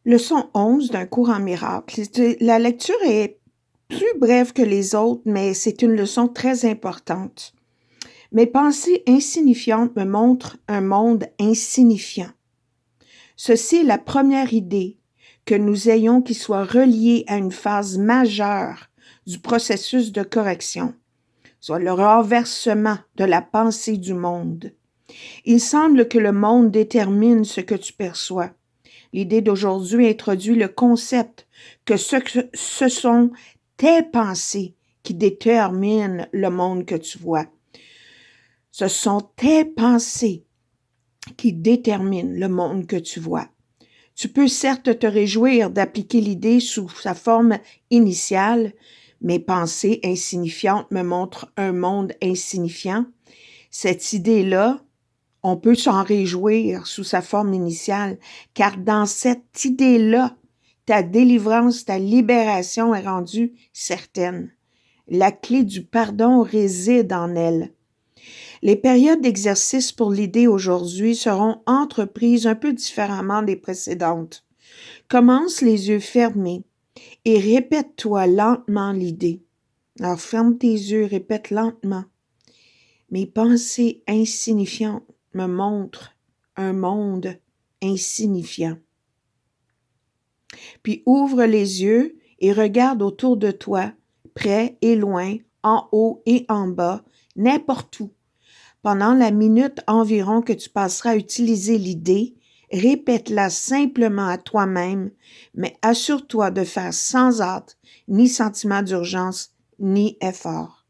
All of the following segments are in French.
Leçon 11 d'un cours en miracle. La lecture est plus brève que les autres, mais c'est une leçon très importante. Mes pensées insignifiantes me montrent un monde insignifiant. Ceci est la première idée que nous ayons qui soit reliée à une phase majeure du processus de correction, soit le renversement de la pensée du monde. Il semble que le monde détermine ce que tu perçois. L'idée d'aujourd'hui introduit le concept que ce sont tes pensées qui déterminent le monde que tu vois. Ce sont tes pensées qui déterminent le monde que tu vois. Tu peux certes te réjouir d'appliquer l'idée sous sa forme initiale. Mes pensées insignifiantes me montrent un monde insignifiant. Cette idée-là, on peut s'en réjouir sous sa forme initiale, car dans cette idée-là, ta délivrance, ta libération est rendue certaine. La clé du pardon réside en elle. Les périodes d'exercice pour l'idée aujourd'hui seront entreprises un peu différemment des précédentes. Commence les yeux fermés et répète-toi lentement l'idée. Alors ferme tes yeux, répète lentement. Mes pensées insignifiantes me montrent un monde insignifiant. Puis ouvre les yeux et regarde autour de toi, près et loin, en haut et en bas, n'importe où. Pendant la minute environ que tu passeras à utiliser l'idée, répète-la simplement à toi-même, mais assure-toi de faire sans hâte, ni sentiment d'urgence, ni effort.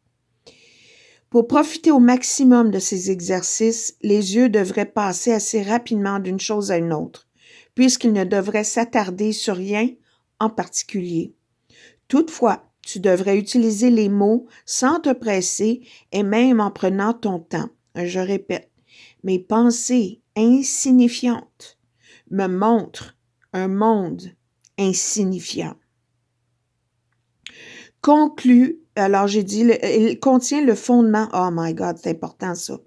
Pour profiter au maximum de ces exercices, les yeux devraient passer assez rapidement d'une chose à une autre, puisqu'ils ne devraient s'attarder sur rien en particulier. Toutefois, tu devrais utiliser les mots sans te presser et même en prenant ton temps. Je répète, mes pensées insignifiantes me montrent un monde insignifiant. Conclut, alors j'ai dit, il contient le fondement. Oh my God, c'est important ça.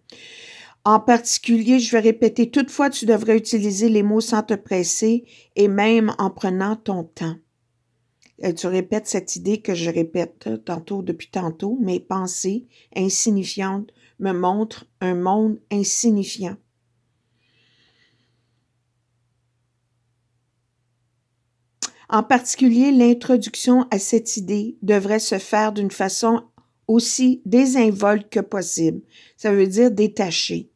En particulier, je vais répéter, toutefois, tu devrais utiliser les mots sans te presser et même en prenant ton temps. Tu répètes cette idée que je répète depuis tantôt. Mes pensées insignifiantes me montrent un monde insignifiant. En particulier, l'introduction à cette idée devrait se faire d'une façon aussi désinvolte que possible. Ça veut dire détachée.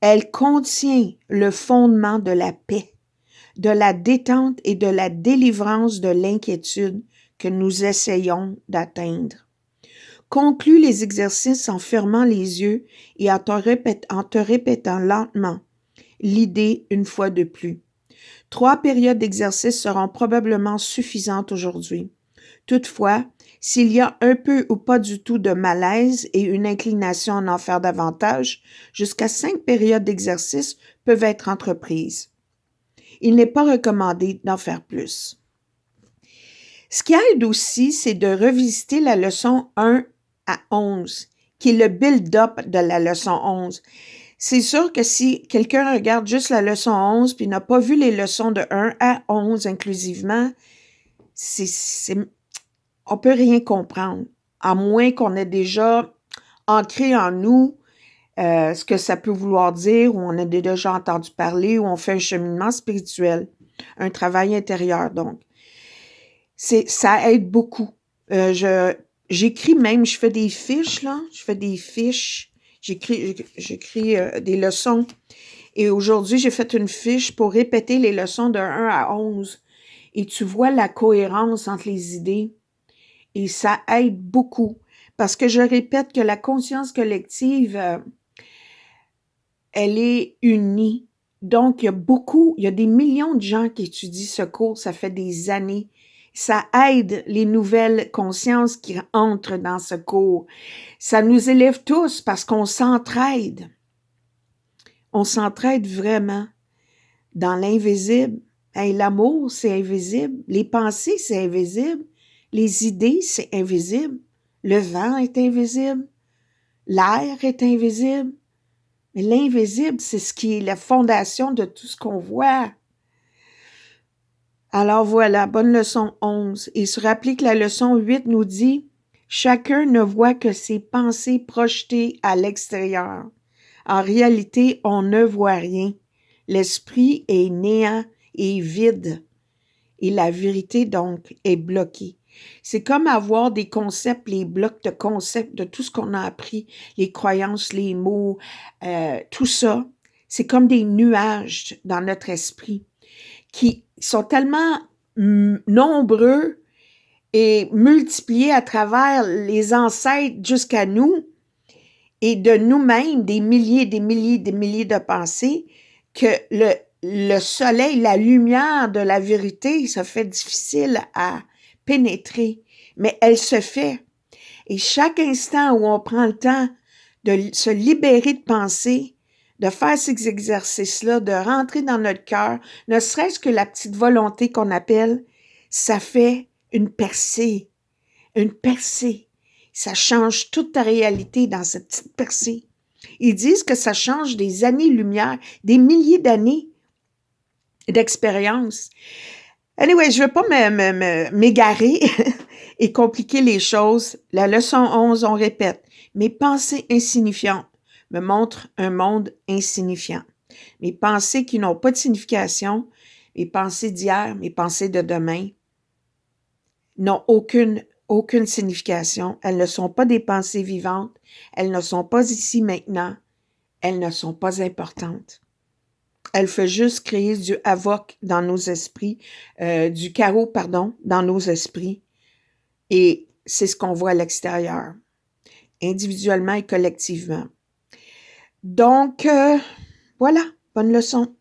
Elle contient le fondement de la paix, de la détente et de la délivrance de l'inquiétude que nous essayons d'atteindre. Conclus les exercices en fermant les yeux et en te répétant lentement l'idée une fois de plus. 3 périodes d'exercice seront probablement suffisantes aujourd'hui. Toutefois, s'il y a un peu ou pas du tout de malaise et une inclination à en faire davantage, jusqu'à 5 périodes d'exercice peuvent être entreprises. Il n'est pas recommandé d'en faire plus. Ce qui aide aussi, c'est de revisiter la leçon 1 à 11, qui est le build-up de la leçon 11. C'est sûr que si quelqu'un regarde juste la leçon 11 puis n'a pas vu les leçons de 1 à 11 inclusivement, on peut rien comprendre, à moins qu'on ait déjà ancré en nous ce que ça peut vouloir dire, ou on a déjà entendu parler, ou on fait un cheminement spirituel, un travail intérieur, donc. Ça aide beaucoup. J'écris même, je fais des fiches, là, j'écris des leçons. Et aujourd'hui, j'ai fait une fiche pour répéter les leçons de 1 à 11. Et tu vois la cohérence entre les idées. Et ça aide beaucoup. Parce que je répète que la conscience collective, elle est unie. Donc, il y a des millions de gens qui étudient ce cours, ça fait des années. Ça aide les nouvelles consciences qui entrent dans ce cours. Ça nous élève tous parce qu'on s'entraide. On s'entraide vraiment dans l'invisible. Hey, l'amour, c'est invisible. Les pensées, c'est invisible. Les idées, c'est invisible. Le vent est invisible. L'air est invisible. Mais l'invisible, c'est ce qui est la fondation de tout ce qu'on voit. Alors voilà, bonne leçon 11. Et se rappeler que la leçon 8 nous dit « Chacun ne voit que ses pensées projetées à l'extérieur. En réalité, on ne voit rien. L'esprit est néant et vide. Et la vérité, donc, est bloquée. » C'est comme avoir des concepts, les blocs de concepts de tout ce qu'on a appris, les croyances, les mots, tout ça. C'est comme des nuages dans notre esprit qui sont tellement nombreux et multipliés à travers les ancêtres jusqu'à nous et de nous-mêmes, des milliers de pensées, que le soleil, la lumière de la vérité, ça fait difficile à pénétrer, mais elle se fait. Et chaque instant où on prend le temps de se libérer de pensées, de faire ces exercices-là, de rentrer dans notre cœur, ne serait-ce que la petite volonté qu'on appelle, ça fait une percée. Une percée. Ça change toute ta réalité dans cette petite percée. Ils disent que ça change des années-lumière, des milliers d'années d'expérience. Anyway, je ne veux pas m'égarer et compliquer les choses. La leçon 11, on répète. Mes pensées insignifiantes me montrent un monde insignifiant. Mes pensées qui n'ont pas de signification, mes pensées d'hier, mes pensées de demain, n'ont aucune signification. Elles ne sont pas des pensées vivantes. Elles ne sont pas ici maintenant. Elles ne sont pas importantes. Elle fait juste créer du havoc dans nos esprits, du chaos, pardon, dans nos esprits. Et c'est ce qu'on voit à l'extérieur, individuellement et collectivement. Donc, voilà, bonne leçon.